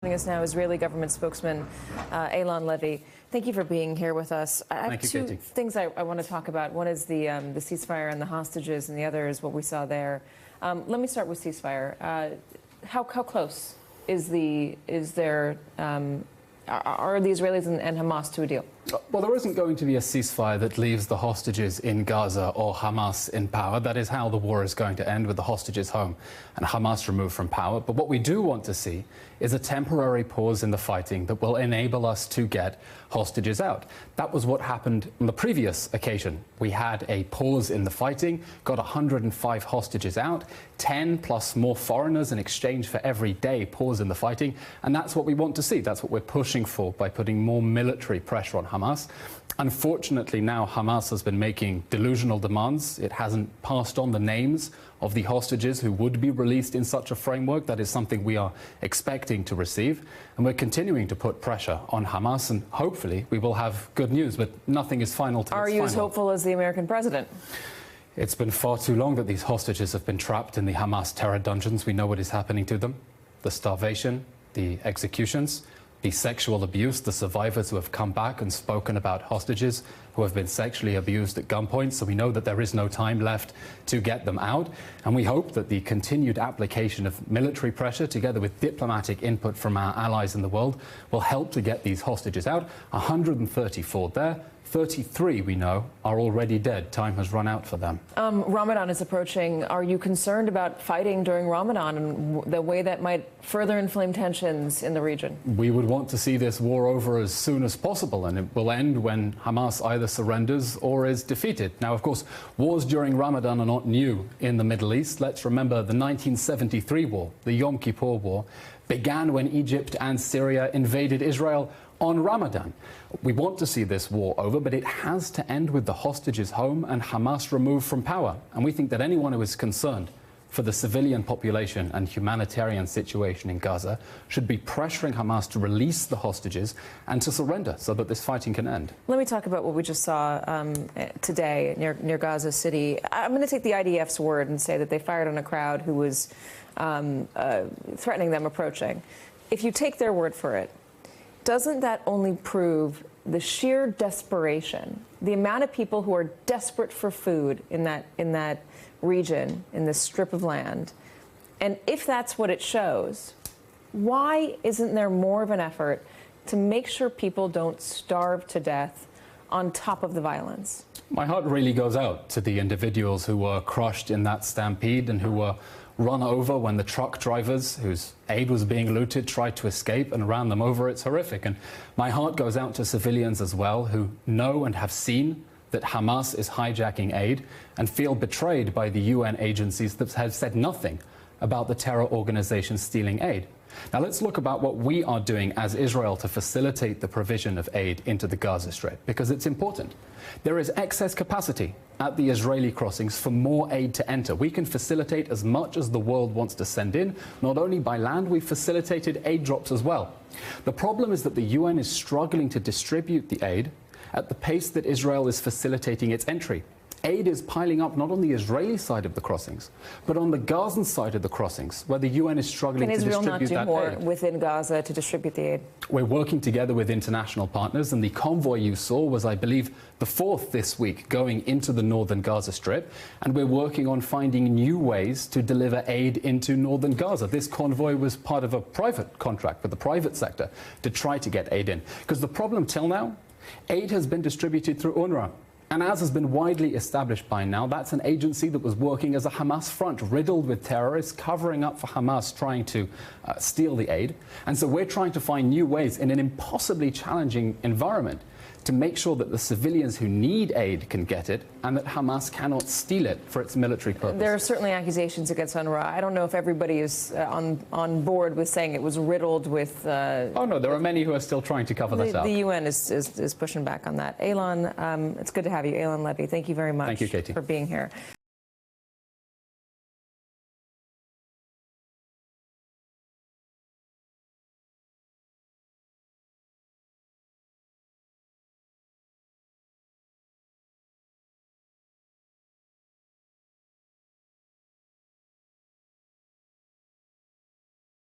Joining us now, Israeli government spokesman Eylon Levy. Thank you for being here with us. I have two things I want to talk about. One is the ceasefire and the hostages, and the other is what we saw there. Let me start with ceasefire. How close are the Israelis and Hamas to a deal? Well, there isn't going to be a ceasefire that leaves the hostages in Gaza or Hamas in power. That is how the war is going to end, with the hostages home and Hamas removed from power. But what we do want to see is a temporary pause in the fighting that will enable us to get hostages out. That was what happened on the previous occasion. We had a pause in the fighting, got 105 hostages out, 10 plus more foreigners in exchange for every day pause in the fighting. And that's what we want to see. That's what we're pushing for by putting more military pressure on Hamas. Unfortunately, now Hamas has been making delusional demands. It hasn't passed on the names of the hostages who would be released in such a framework. That is something we are expecting to receive. And we're continuing to put pressure on Hamas, and hopefully we will have good news, but nothing is final till it's final. Are you as hopeful as the American president? It's been far too long that these hostages have been trapped in the Hamas terror dungeons. We know what is happening to them. The starvation, the executions, the sexual abuse, the survivors who have come back and spoken about hostages who have been sexually abused at gunpoint. So we know that there is no time left to get them out. And we hope that the continued application of military pressure, together with diplomatic input from our allies in the world, will help to get these hostages out. 134 there. 33, we know, are already dead. Time has run out for them. Ramadan is approaching. Are you concerned about fighting during Ramadan and the way that might further inflame tensions in the region? We would want to see this war over as soon as possible, and it will end when Hamas either surrenders or is defeated. Now, of course, wars during Ramadan are not new in the Middle East. Let's remember the 1973 war, the Yom Kippur War, began when Egypt and Syria invaded Israel on Ramadan. We want to see this war over, but it has to end with the hostages home and Hamas removed from power. And we think that anyone who is concerned for the civilian population and humanitarian situation in Gaza should be pressuring Hamas to release the hostages and to surrender so that this fighting can end. Let me talk about what we just saw today near Gaza City. I'm going to take the IDF's word and say that they fired on a crowd who was threatening them approaching. If you take their word for it, doesn't that only prove the sheer desperation, the amount of people who are desperate for food in that region, in this strip of land? And if that's what it shows, why isn't there more of an effort to make sure people don't starve to death on top of the violence? My heart really goes out to the individuals who were crushed in that stampede and who were run over when the truck drivers whose aid was being looted tried to escape and ran them over. It's horrific. And my heart goes out to civilians as well who know and have seen that Hamas is hijacking aid and feel betrayed by the UN agencies that have said nothing about the terror organization stealing aid. Now let's look about what we are doing as Israel to facilitate the provision of aid into the Gaza Strip, because it's important. There is excess capacity at the Israeli crossings for more aid to enter. We can facilitate as much as the world wants to send in. Not only by land, we've facilitated aid drops as well. The problem is that the UN is struggling to distribute the aid at the pace that Israel is facilitating its entry. Aid is piling up not on the Israeli side of the crossings, but on the Gazan side of the crossings, where the UN is struggling to distribute that aid. Can Israel not do more within Gaza to distribute the aid? We're working together with international partners, and the convoy you saw was, I believe, the fourth this week going into the northern Gaza Strip, and we're working on finding new ways to deliver aid into northern Gaza. This convoy was part of a private contract with the private sector to try to get aid in, because the problem till now, aid has been distributed through UNRWA. And as has been widely established by now, that's an agency that was working as a Hamas front, riddled with terrorists, covering up for Hamas trying to steal the aid. And so we're trying to find new ways in an impossibly challenging environment to make sure that the civilians who need aid can get it and that Hamas cannot steal it for its military purpose. There are certainly accusations against UNRWA. I don't know if everybody is on board with saying it was riddled with... oh, no, there are many who are still trying to cover that up. The UN is pushing back on that. Eylon, it's good to have you. Eylon Levy, thank you very much. Thank you, Katie, for being here.